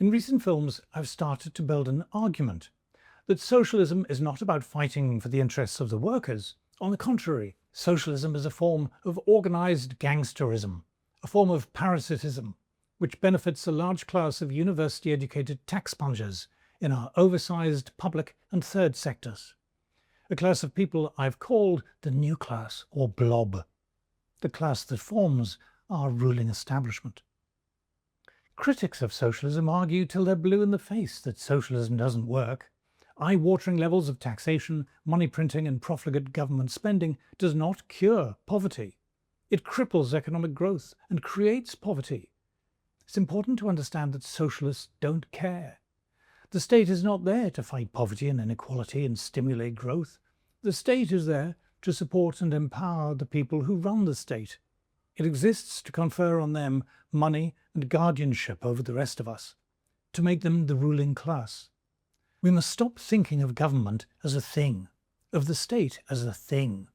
In recent films, I've started to build an argument that socialism is not about fighting for the interests of the workers. On the contrary, socialism is a form of organised gangsterism, a form of parasitism, which benefits a large class of university-educated tax spongers in our oversized public and third sectors. A class of people I've called the new class, or blob, the class that forms our ruling establishment. Critics of socialism argue till they're blue in the face that socialism doesn't work. Eye-watering levels of taxation, money printing and profligate government spending does not cure poverty. It cripples economic growth and creates poverty. It's important to understand that socialists don't care. The state is not there to fight poverty and inequality and stimulate growth. The state is there to support and empower the people who run the state. It exists to confer on them money and guardianship over the rest of us, to make them the ruling class. We must stop thinking of government as a thing, of the state as a thing.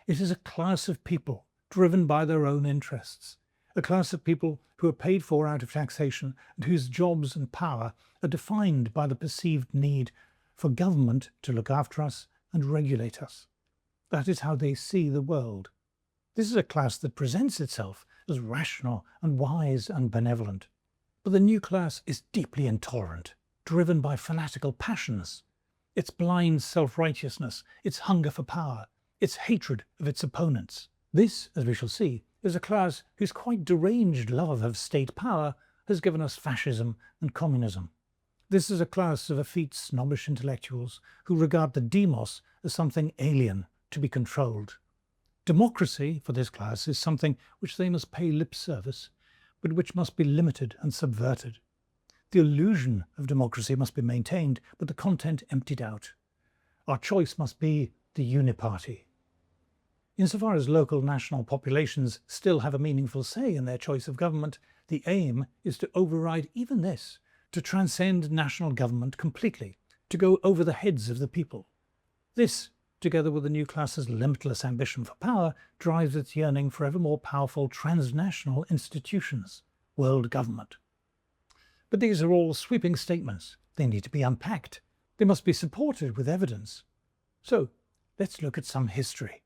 It is a class of people driven by their own interests, a class of people who are paid for out of taxation and whose jobs and power are defined by the perceived need for government to look after us and regulate us. That is how they see the world. This is a class that presents itself as rational and wise and benevolent. But the new class is deeply intolerant, driven by fanatical passions. Its blind self-righteousness, its hunger for power, its hatred of its opponents. This, as we shall see, is a class whose quite deranged love of state power has given us fascism and communism. This is a class of effete snobbish intellectuals who regard the demos as something alien to be controlled. Democracy, for this class, is something which they must pay lip service, but which must be limited and subverted. The illusion of democracy must be maintained, but the content emptied out. Our choice must be the uniparty. Insofar as local national populations still have a meaningful say in their choice of government, the aim is to override even this, to transcend national government completely, to go over the heads of the people. This, together with the new class's limitless ambition for power, drives its yearning for ever more powerful transnational institutions, world government. But these are all sweeping statements. They need to be unpacked. They must be supported with evidence. So, let's look at some history.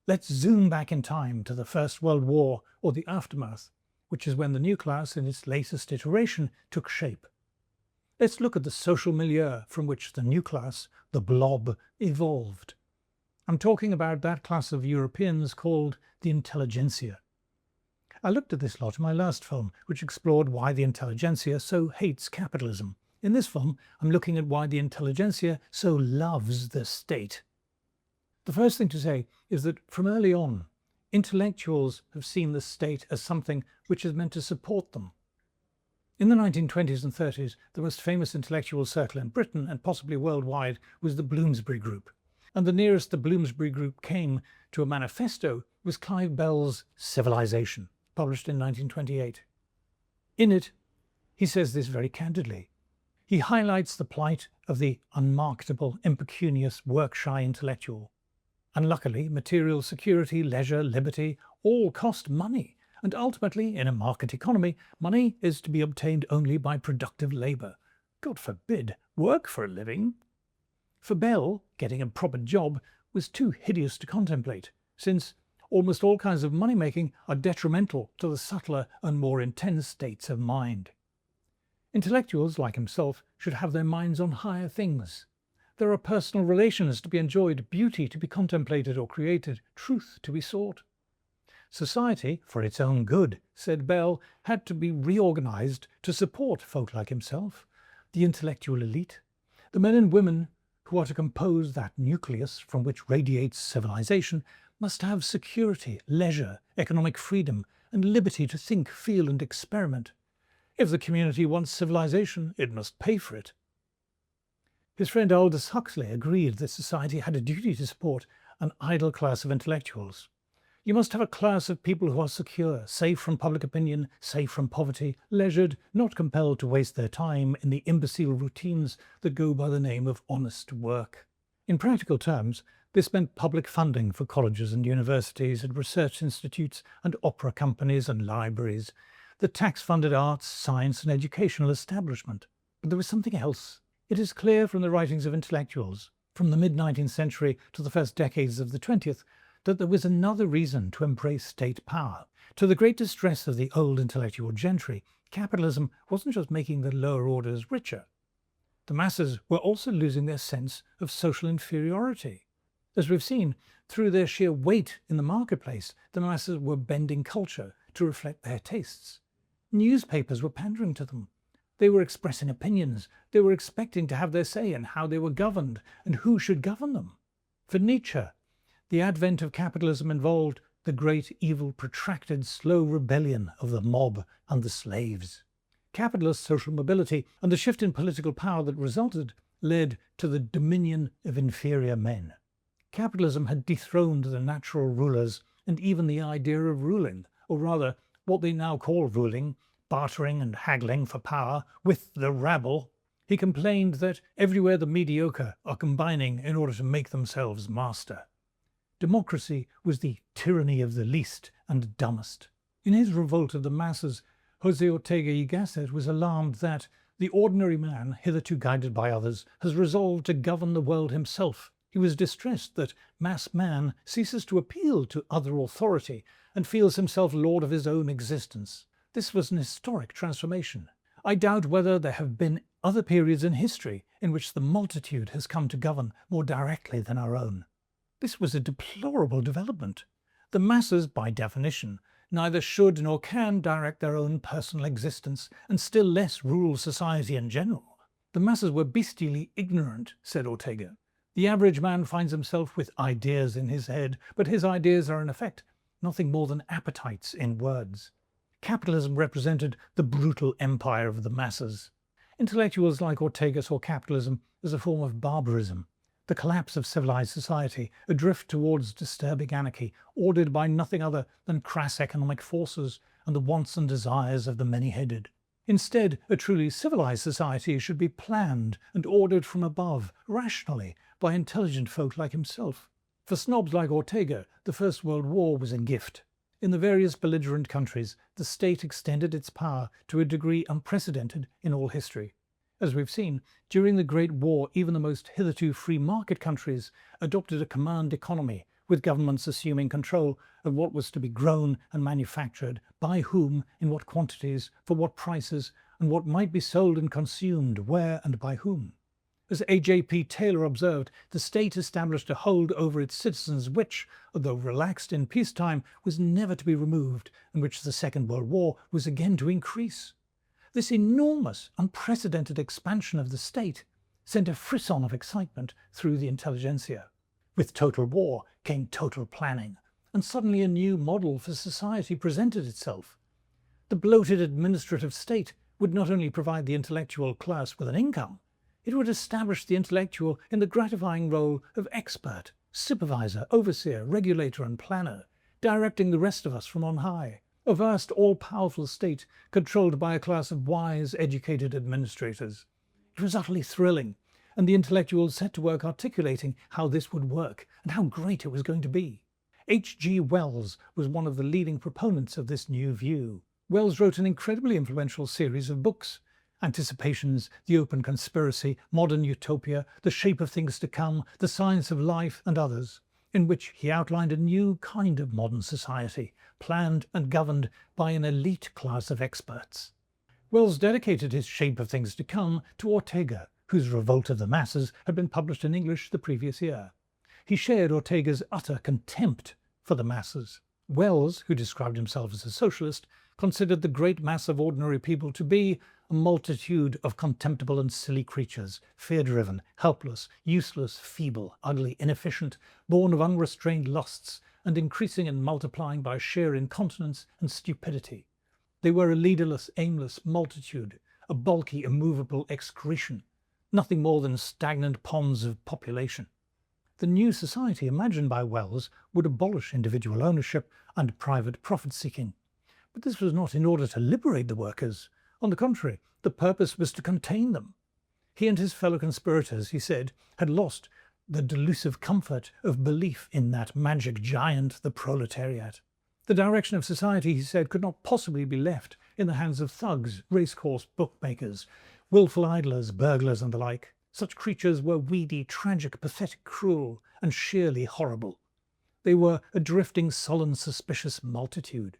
Let's zoom back in time to the First World War or the aftermath, which is when the new class in its latest iteration took shape. Let's look at the social milieu from which the new class, the blob, evolved. I'm talking about that class of Europeans called the intelligentsia. I looked at this lot in my last film, which explored why the intelligentsia so hates capitalism. In this film, I'm looking at why the intelligentsia so loves the state. The first thing to say is that from early on, intellectuals have seen the state as something which is meant to support them. In the 1920s and 30s, the most famous intellectual circle in Britain and possibly worldwide was the Bloomsbury Group. And the nearest the Bloomsbury Group came to a manifesto was Clive Bell's Civilization, published in 1928. In it, he says this very candidly. He highlights the plight of the unmarketable, impecunious, work-shy intellectual. Unluckily, material security, leisure, liberty all cost money. And ultimately, in a market economy, money is to be obtained only by productive labour. God forbid, work for a living. For Bell, getting a proper job was too hideous to contemplate, since almost all kinds of money-making are detrimental to the subtler and more intense states of mind. Intellectuals, like himself, should have their minds on higher things. There are personal relations to be enjoyed, beauty to be contemplated or created, truth to be sought. Society, for its own good, said Bell, had to be reorganized to support folk like himself, the intellectual elite, the men and women who are to compose that nucleus from which radiates civilization must have security, leisure, economic freedom, and liberty to think, feel, and experiment. If the community wants civilization, it must pay for it. His friend Aldous Huxley agreed that society had a duty to support an idle class of intellectuals. You must have a class of people who are secure, safe from public opinion, safe from poverty, leisured, not compelled to waste their time in the imbecile routines that go by the name of honest work. In practical terms, this meant public funding for colleges and universities and research institutes and opera companies and libraries. the tax-funded arts, science and educational establishment. But there was something else. It is clear from the writings of intellectuals, from the mid-19th century to the first decades of the 20th, that there was another reason to embrace state power. To the great distress of the old intellectual gentry, capitalism wasn't just making the lower orders richer. The masses were also losing their sense of social inferiority. As we've seen, through their sheer weight in the marketplace, the masses were bending culture to reflect their tastes. Newspapers were pandering to them. They were expressing opinions. They were expecting to have their say in how they were governed and who should govern them. For Nietzsche, the advent of capitalism involved the great, evil, protracted, slow rebellion of the mob and the slaves. Capitalist social mobility and the shift in political power that resulted led to the dominion of inferior men. Capitalism had dethroned the natural rulers and even the idea of ruling, or rather, what they now call ruling, bartering and haggling for power with the rabble. He complained that everywhere the mediocre are combining in order to make themselves master. Democracy was the tyranny of the least and dumbest. In his revolt of the masses, José Ortega y Gasset was alarmed that the ordinary man, hitherto guided by others, has resolved to govern the world himself. He was distressed that mass man ceases to appeal to other authority and feels himself lord of his own existence. This was an historic transformation. I doubt whether there have been other periods in history in which the multitude has come to govern more directly than our own. This was a deplorable development. The masses, by definition, neither should nor can direct their own personal existence, and still less rule society in general. The masses were bestially ignorant, said Ortega. The average man finds himself with ideas in his head, but his ideas are in effect nothing more than appetites in words. Capitalism represented the brutal empire of the masses. Intellectuals like Ortega saw capitalism as a form of barbarism, the collapse of civilized society, a drift towards disturbing anarchy, ordered by nothing other than crass economic forces and the wants and desires of the many-headed. Instead, a truly civilized society should be planned and ordered from above, rationally, by intelligent folk like himself. For snobs like Ortega, the First World War was a gift. In the various belligerent countries, the state extended its power to a degree unprecedented in all history. As we've seen, during the Great War, even the most hitherto free market countries adopted a command economy, with governments assuming control of what was to be grown and manufactured, by whom, in what quantities, for what prices, and what might be sold and consumed, where and by whom. As A.J.P. Taylor observed, the state established a hold over its citizens which, although relaxed in peacetime, was never to be removed, and which the Second World War was again to increase. This enormous, unprecedented expansion of the state sent a frisson of excitement through the intelligentsia. With total war came total planning, and suddenly a new model for society presented itself. The bloated administrative state would not only provide the intellectual class with an income, it would establish the intellectual in the gratifying role of expert, supervisor, overseer, regulator and planner, directing the rest of us from on high. A vast, all-powerful state controlled by a class of wise, educated administrators. It was utterly thrilling, and the intellectuals set to work articulating how this would work and how great it was going to be. H.G. Wells was one of the leading proponents of this new view. Wells wrote an incredibly influential series of books: Anticipations, The Open Conspiracy, Modern Utopia, The Shape of Things to Come, The Science of Life, and others, in which he outlined a new kind of modern society, planned and governed by an elite class of experts. Wells dedicated his Shape of Things to Come to Ortega, whose Revolt of the Masses had been published in English the previous year. He shared Ortega's utter contempt for the masses. Wells, who described himself as a socialist, considered the great mass of ordinary people to be a multitude of contemptible and silly creatures, fear-driven, helpless, useless, feeble, ugly, inefficient, born of unrestrained lusts, and increasing and multiplying by sheer incontinence and stupidity. They were a leaderless, aimless multitude, a bulky, immovable excretion, nothing more than stagnant ponds of population. The new society imagined by Wells would abolish individual ownership and private profit-seeking. But this was not in order to liberate the workers. On the contrary, the purpose was to contain them. He and his fellow conspirators, he said, had lost the delusive comfort of belief in that magic giant, the proletariat. The direction of society, he said, could not possibly be left in the hands of thugs, racecourse bookmakers, willful idlers, burglars and the like. Such creatures were weedy, tragic, pathetic, cruel, and sheerly horrible. They were a drifting, sullen, suspicious multitude.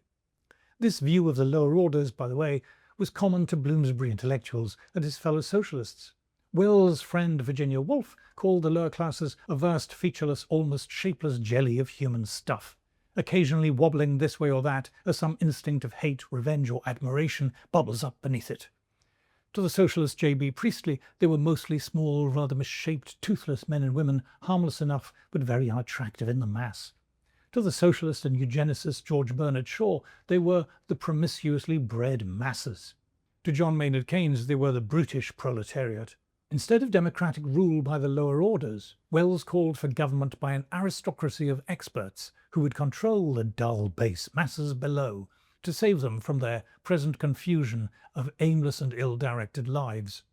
This view of the lower orders, by the way, was common to Bloomsbury intellectuals and his fellow socialists. Wells' friend Virginia Woolf called the lower classes a vast, featureless, almost shapeless jelly of human stuff, occasionally wobbling this way or that as some instinct of hate, revenge or admiration bubbles up beneath it. To the socialist J.B. Priestley, they were mostly small, rather misshaped, toothless men and women, harmless enough but very unattractive in the mass. To the socialist and eugenicist George Bernard Shaw, they were the promiscuously bred masses. To John Maynard Keynes, they were the brutish proletariat. Instead of democratic rule by the lower orders, Wells called for government by an aristocracy of experts who would control the dull base masses below to save them from their present confusion of aimless and ill-directed lives.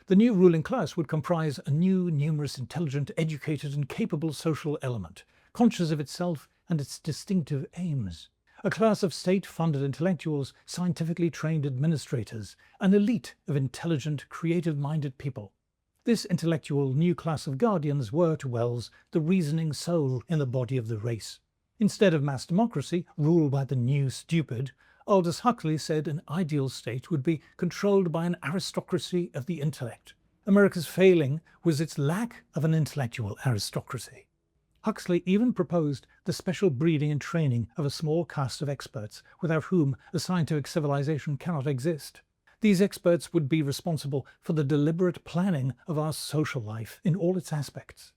The new ruling class would comprise a new, numerous, intelligent, educated and capable social element, conscious of itself and its distinctive aims. A class of state-funded intellectuals, scientifically trained administrators, an elite of intelligent, creative-minded people. This intellectual new class of guardians were, to Wells, the reasoning soul in the body of the race. Instead of mass democracy, ruled by the new stupid, Aldous Huxley said an ideal state would be controlled by an aristocracy of the intellect. America's failing was its lack of an intellectual aristocracy. Huxley even proposed the special breeding and training of a small caste of experts, without whom a scientific civilization cannot exist. These experts would be responsible for the deliberate planning of our social life in all its aspects.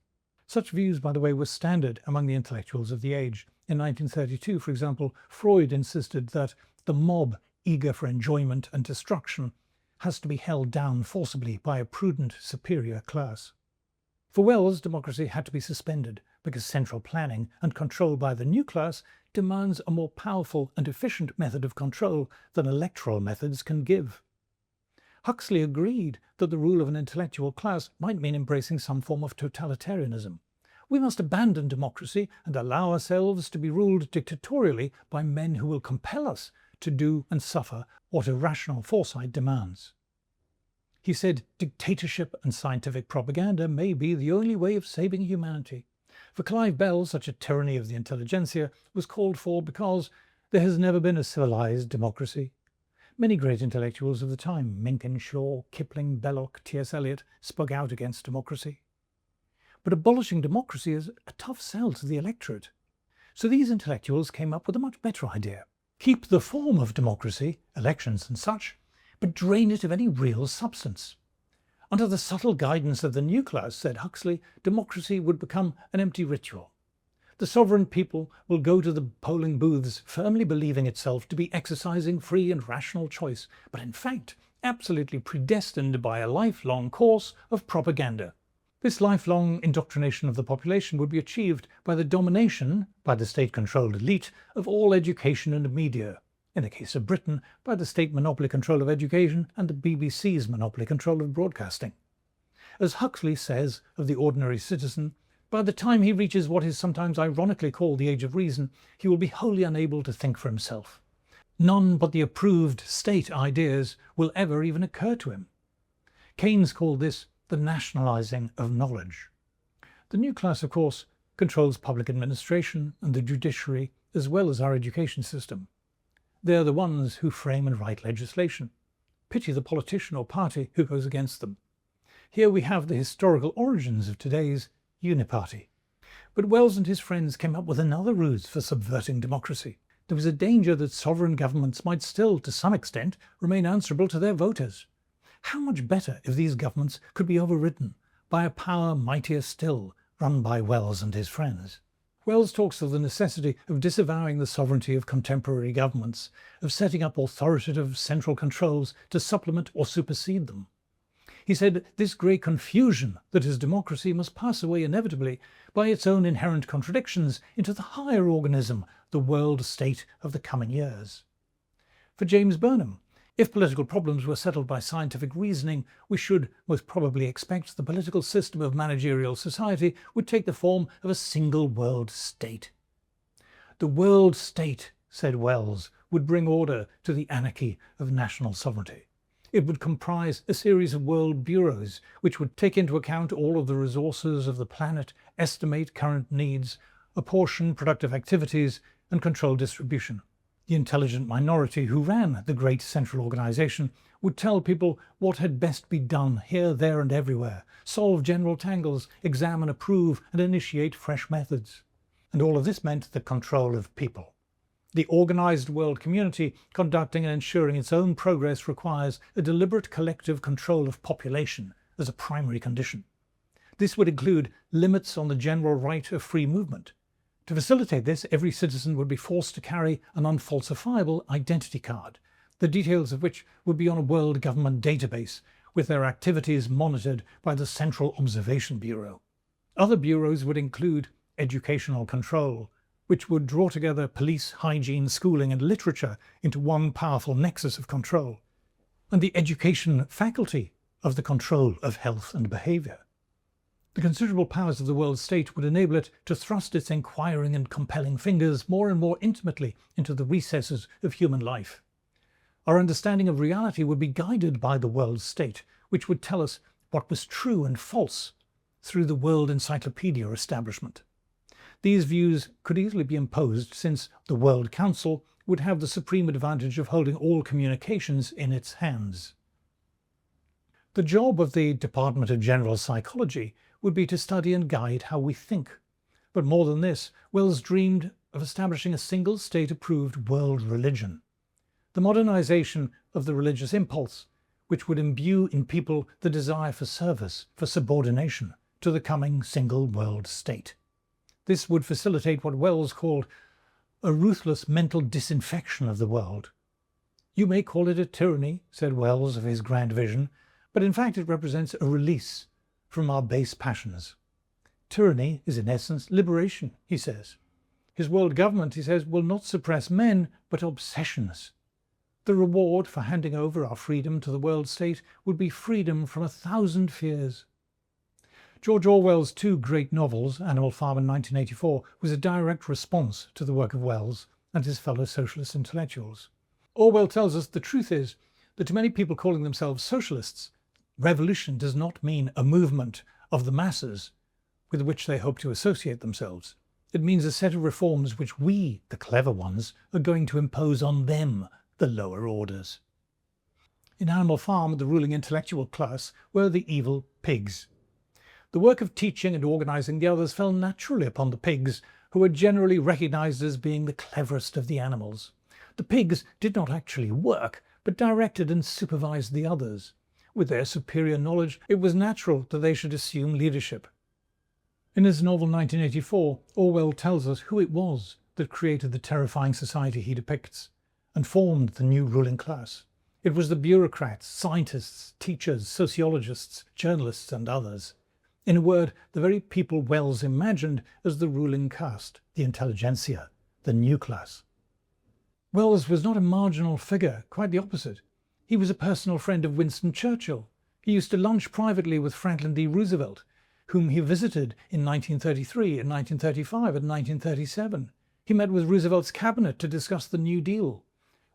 Such views, by the way, were standard among the intellectuals of the age. In 1932, for example, Freud insisted that the mob, eager for enjoyment and destruction, has to be held down forcibly by a prudent, superior class. For Wells, democracy had to be suspended because central planning and control by the new class demands a more powerful and efficient method of control than electoral methods can give. Huxley agreed that the rule of an intellectual class might mean embracing some form of totalitarianism. We must abandon democracy and allow ourselves to be ruled dictatorially by men who will compel us to do and suffer what irrational foresight demands. He said dictatorship and scientific propaganda may be the only way of saving humanity. For Clive Bell, such a tyranny of the intelligentsia was called for because there has never been a civilized democracy. Many great intellectuals of the time, Mencken, Shaw, Kipling, Belloc, T.S. Eliot, spoke out against democracy. But abolishing democracy is a tough sell to the electorate. So these intellectuals came up with a much better idea. Keep the form of democracy, elections and such, but drain it of any real substance. Under the subtle guidance of the new class, said Huxley, democracy would become an empty ritual. The sovereign people will go to the polling booths firmly believing itself to be exercising free and rational choice, but in fact absolutely predestined by a lifelong course of propaganda. This lifelong indoctrination of the population would be achieved by the domination, by the state-controlled elite, of all education and media. In the case of Britain, by the state monopoly control of education and the BBC's monopoly control of broadcasting. As Huxley says of the ordinary citizen, by the time he reaches what is sometimes ironically called the age of reason, he will be wholly unable to think for himself. None but the approved state ideas will ever even occur to him. Keynes called this the nationalising of knowledge. The new class, of course, controls public administration and the judiciary as well as our education system. They are the ones who frame and write legislation. Pity the politician or party who goes against them. Here we have the historical origins of today's uniparty. But Wells and his friends came up with another ruse for subverting democracy. There was a danger that sovereign governments might still, to some extent, remain answerable to their voters. How much better if these governments could be overridden by a power mightier still, run by Wells and his friends. Wells talks of the necessity of disavowing the sovereignty of contemporary governments, of setting up authoritative central controls to supplement or supersede them. He said this great confusion that is democracy must pass away inevitably by its own inherent contradictions into the higher organism, the world state of the coming years. For James Burnham, if political problems were settled by scientific reasoning, we should most probably expect the political system of managerial society would take the form of a single world state. The world state, said Wells, would bring order to the anarchy of national sovereignty. It would comprise a series of world bureaus which would take into account all of the resources of the planet, estimate current needs, apportion productive activities, and control distribution. The intelligent minority who ran the great central organization would tell people what had best be done here, there, and everywhere, solve general tangles, examine, approve, and initiate fresh methods. And all of this meant the control of people. The organized world community conducting and ensuring its own progress requires a deliberate collective control of population as a primary condition. This would include limits on the general right of free movement. To facilitate this, every citizen would be forced to carry an unfalsifiable identity card, the details of which would be on a world government database, with their activities monitored by the Central Observation Bureau. Other bureaus would include educational control, which would draw together police, hygiene, schooling, and literature into one powerful nexus of control, and the education faculty of the control of health and behaviour. The considerable powers of the world state would enable it to thrust its inquiring and compelling fingers more and more intimately into the recesses of human life. Our understanding of reality would be guided by the world state, which would tell us what was true and false through the world encyclopedia establishment. These views could easily be imposed, since the World Council would have the supreme advantage of holding all communications in its hands. The job of the Department of General Psychology would be to study and guide how we think. But more than this, Wells dreamed of establishing a single state-approved world religion. The modernization of the religious impulse, which would imbue in people the desire for service, for subordination to the coming single world state. This would facilitate what Wells called a ruthless mental disinfection of the world. "You may call it a tyranny," said Wells of his grand vision, "but in fact it represents a release from our base passions. Tyranny is in essence liberation," he says. His world government, he says, will not suppress men, but obsessions. The reward for handing over our freedom to the world state would be freedom from 1,000 fears. George Orwell's two great novels, Animal Farm in 1984, was a direct response to the work of Wells and his fellow socialist intellectuals. Orwell tells us the truth is that to many people calling themselves socialists, revolution does not mean a movement of the masses with which they hope to associate themselves. It means a set of reforms which we, the clever ones, are going to impose on them, the lower orders. In Animal Farm, the ruling intellectual class were the evil pigs. The work of teaching and organizing the others fell naturally upon the pigs, who were generally recognized as being the cleverest of the animals. The pigs did not actually work, but directed and supervised the others. With their superior knowledge, it was natural that they should assume leadership. In his novel 1984, Orwell tells us who it was that created the terrifying society he depicts and formed the new ruling class. It was the bureaucrats, scientists, teachers, sociologists, journalists, and others. In a word, the very people Wells imagined as the ruling caste, the intelligentsia, the new class. Wells was not a marginal figure, quite the opposite. He was a personal friend of Winston Churchill. He used to lunch privately with Franklin D. Roosevelt, whom he visited in 1933, in 1935, and 1937. He met with Roosevelt's cabinet to discuss the New Deal.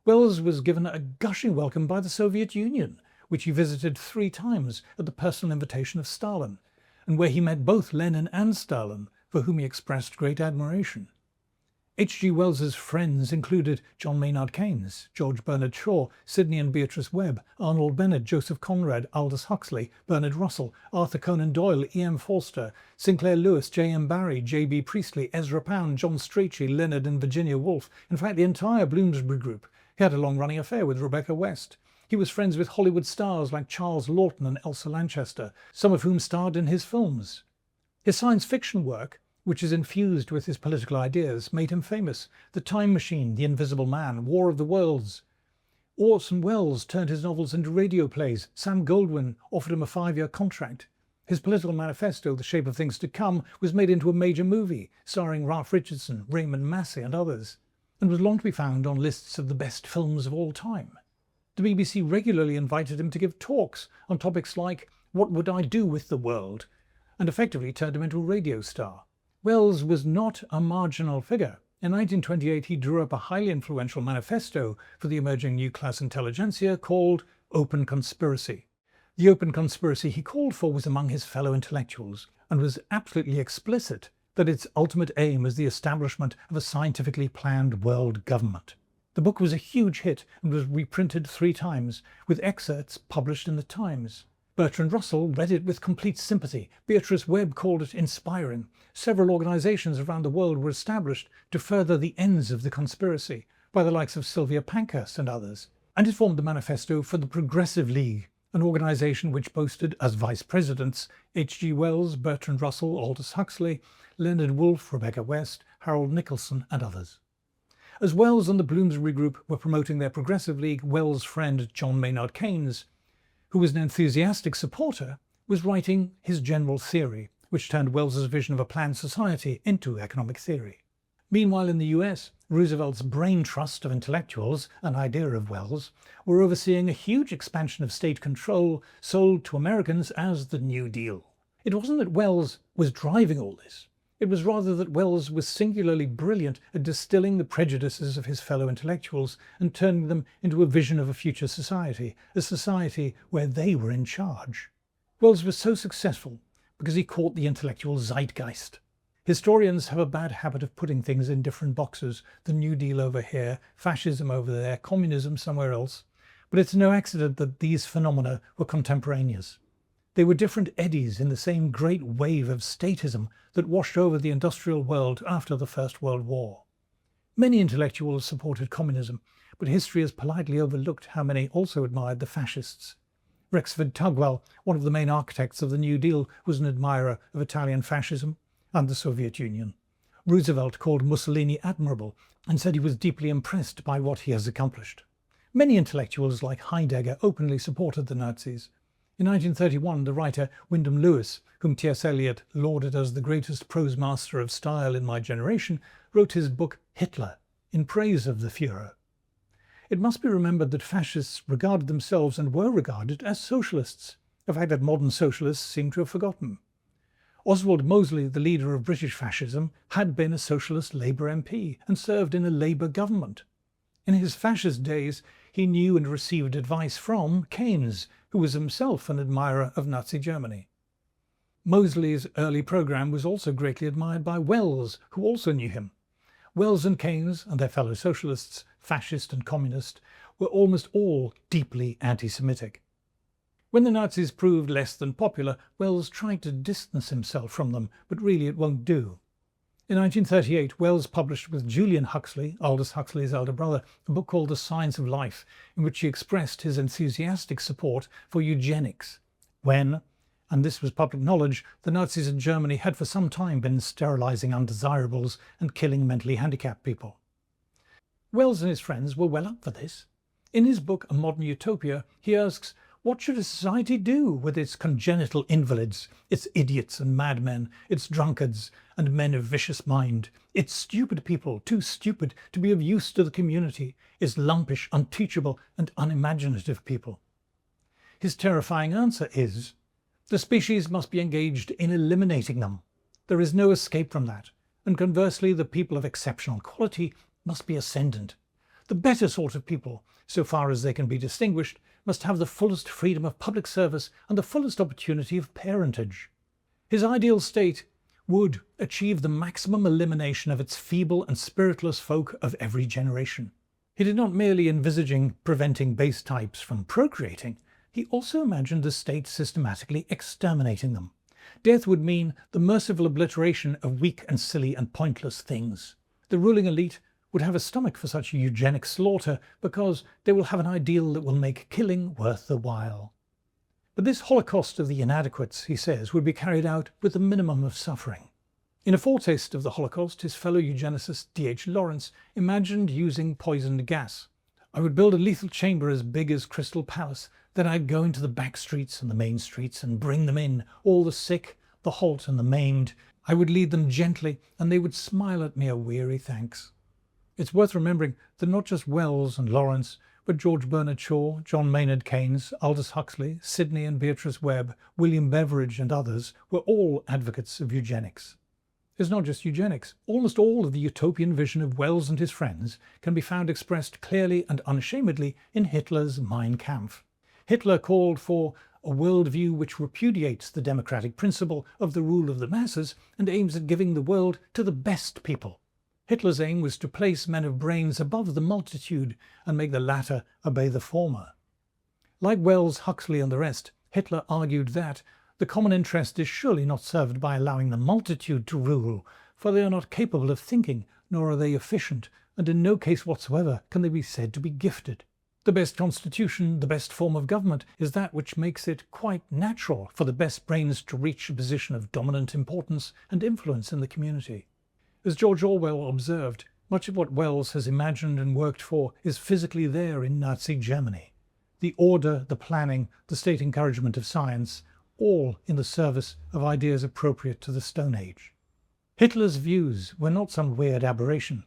Wells was given a gushing welcome by the Soviet Union, which he visited 3 times at the personal invitation of Stalin, and where he met both Lenin and Stalin, for whom he expressed great admiration. H.G. Wells's friends included John Maynard Keynes, George Bernard Shaw, Sidney and Beatrice Webb, Arnold Bennett, Joseph Conrad, Aldous Huxley, Bernard Russell, Arthur Conan Doyle, E.M. Forster, Sinclair Lewis, J.M. Barrie, J.B. Priestley, Ezra Pound, John Strachey, Leonard and Virginia Woolf, in fact the entire Bloomsbury group. He had a long-running affair with Rebecca West. He was friends with Hollywood stars like Charles Laughton and Elsa Lanchester, some of whom starred in his films. His science fiction work, which is infused with his political ideas, made him famous. The Time Machine, The Invisible Man, War of the Worlds. Orson Welles turned his novels into radio plays. Sam Goldwyn offered him a 5-year contract. His political manifesto, The Shape of Things to Come, was made into a major movie, starring Ralph Richardson, Raymond Massey and others, and was long to be found on lists of the best films of all time. The BBC regularly invited him to give talks on topics like "What would I do with the world?" and effectively turned him into a radio star. Wells was not a marginal figure. In 1928, he drew up a highly influential manifesto for the emerging new class intelligentsia called Open Conspiracy. The open conspiracy he called for was among his fellow intellectuals and was absolutely explicit that its ultimate aim was the establishment of a scientifically planned world government. The book was a huge hit and was reprinted 3 times, with excerpts published in the Times. Bertrand Russell read it with complete sympathy. Beatrice Webb called it inspiring. Several organizations around the world were established to further the ends of the conspiracy by the likes of Sylvia Pankhurst and others. And it formed the manifesto for the Progressive League, an organization which boasted as vice presidents H.G. Wells, Bertrand Russell, Aldous Huxley, Leonard Woolf, Rebecca West, Harold Nicholson and others. As Wells and the Bloomsbury Group were promoting their Progressive League, Wells' friend John Maynard Keynes, who was an enthusiastic supporter, was writing his general theory, which turned Wells's vision of a planned society into economic theory. Meanwhile, in the US, Roosevelt's brain trust of intellectuals, an idea of Wells, were overseeing a huge expansion of state control sold to Americans as the New Deal. It wasn't that Wells was driving all this. It was rather that Wells was singularly brilliant at distilling the prejudices of his fellow intellectuals and turning them into a vision of a future society, a society where they were in charge. Wells was so successful because he caught the intellectual zeitgeist. Historians have a bad habit of putting things in different boxes, the New Deal over here, fascism over there, communism somewhere else, but it's no accident that these phenomena were contemporaneous. They were different eddies in the same great wave of statism that washed over the industrial world after the First World War. Many intellectuals supported communism, but history has politely overlooked how many also admired the fascists. Rexford Tugwell, one of the main architects of the New Deal, was an admirer of Italian fascism and the Soviet Union. Roosevelt called Mussolini admirable and said he was deeply impressed by what he has accomplished. Many intellectuals like Heidegger openly supported the Nazis. In 1931, the writer Wyndham Lewis, whom T.S. Eliot lauded as the greatest prose master of style in my generation, wrote his book Hitler in praise of the Führer. It must be remembered that fascists regarded themselves and were regarded as socialists, a fact that modern socialists seem to have forgotten. Oswald Mosley, the leader of British fascism, had been a socialist Labour MP and served in a Labour government. In his fascist days, he knew and received advice from Keynes, who was himself an admirer of Nazi Germany. Mosley's early programme was also greatly admired by Wells, who also knew him. Wells and Keynes and their fellow socialists, fascist and communist, were almost all deeply anti-Semitic. When the Nazis proved less than popular, Wells tried to distance himself from them, but really it won't do. In 1938, Wells published with Julian Huxley, Aldous Huxley's elder brother, a book called The Science of Life, in which he expressed his enthusiastic support for eugenics, when, and this was public knowledge, the Nazis in Germany had for some time been sterilizing undesirables and killing mentally handicapped people. Wells and his friends were well up for this. In his book A Modern Utopia, he asks, what should a society do with its congenital invalids, its idiots and madmen, its drunkards and men of vicious mind, its stupid people, too stupid to be of use to the community, its lumpish, unteachable and unimaginative people? His terrifying answer is, the species must be engaged in eliminating them. There is no escape from that, and conversely the people of exceptional quality must be ascendant. The better sort of people, so far as they can be distinguished, must have the fullest freedom of public service and the fullest opportunity of parentage. His ideal state would achieve the maximum elimination of its feeble and spiritless folk of every generation. He did not merely envisaging preventing base types from procreating, he also imagined the state systematically exterminating them. Death would mean the merciful obliteration of weak and silly and pointless things. The ruling elite would have a stomach for such eugenic slaughter because they will have an ideal that will make killing worth the while. But this holocaust of the inadequates, he says, would be carried out with a minimum of suffering. In a foretaste of the Holocaust, his fellow eugenicist D.H. Lawrence imagined using poisoned gas. I would build a lethal chamber as big as Crystal Palace, then I'd go into the back streets and the main streets and bring them in, all the sick, the halt and the maimed. I would lead them gently and they would smile at me a weary thanks. It's worth remembering that not just Wells and Lawrence, but George Bernard Shaw, John Maynard Keynes, Aldous Huxley, Sidney and Beatrice Webb, William Beveridge and others were all advocates of eugenics. is not just eugenics. Almost all of the utopian vision of Wells and his friends can be found expressed clearly and unashamedly in Hitler's Mein Kampf. Hitler called for a worldview which repudiates the democratic principle of the rule of the masses and aims at giving the world to the best people. Hitler's aim was to place men of brains above the multitude and make the latter obey the former. Like Wells, Huxley and the rest, Hitler argued that the common interest is surely not served by allowing the multitude to rule, for they are not capable of thinking, nor are they efficient, and in no case whatsoever can they be said to be gifted. The best constitution, the best form of government, is that which makes it quite natural for the best brains to reach a position of dominant importance and influence in the community. As George Orwell observed, much of what Wells has imagined and worked for is physically there in Nazi Germany. The order, the planning, the state encouragement of science, all in the service of ideas appropriate to the Stone Age. Hitler's views were not some weird aberration.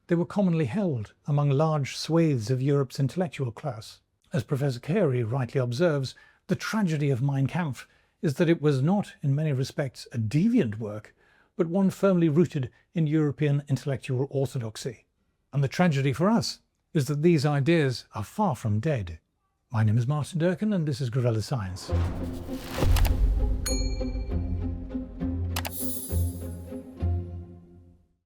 They were commonly held among large swathes of Europe's intellectual class. As Professor Carey rightly observes, the tragedy of Mein Kampf is that it was not, in many respects, a deviant work, but one firmly rooted in European intellectual orthodoxy. And the tragedy for us is that these ideas are far from dead. My name is Martin Durkin, and this is Gorilla Science.